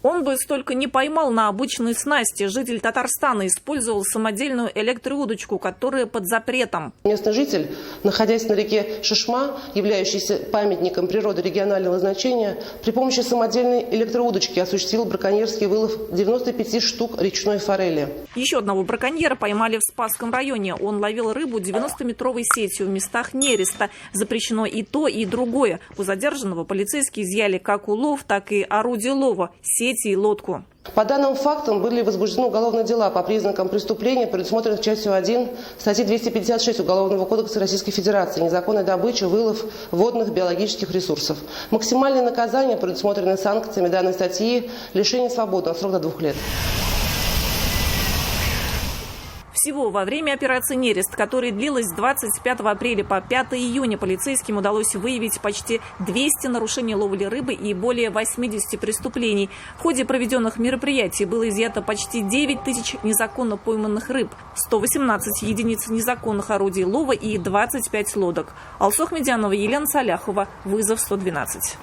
Он бы столько не поймал на обычной снасти. Житель Татарстана использовал самодельную электроудочку, которая под запретом. Местный житель, находясь на реке Шишма, являющейся памятником природы регионального значения, при помощи самодельной электроудочки осуществил браконьерский вылов 95 штук речной форели. Еще одного браконьера поймали в Спасском районе. Он ловил рыбу 90-метровой сетью в местах нереста. Запрещено и то, и другое. У задержанного полицейские изъяли как улов, так и орудие лова – сети и лодку. По данным фактам были возбуждены уголовные дела по признакам преступления, предусмотренных частью 1 статьи 256 Уголовного кодекса Российской Федерации «Незаконная добыча, вылов водных биологических ресурсов». Максимальное наказание, предусмотренное санкциями данной статьи – лишение свободы на срок до 2 лет. Всего во время операции «Нерест», которая длилась с 25 апреля по 5 июня, полицейским удалось выявить почти 200 нарушений ловли рыбы и более 80 преступлений. В ходе проведенных мероприятий было изъято почти 9 тысяч незаконно пойманных рыб, 118 единиц незаконных орудий лова и 25 лодок. Алсу Ахмедянова, Елена Саляхова. Вызов 112.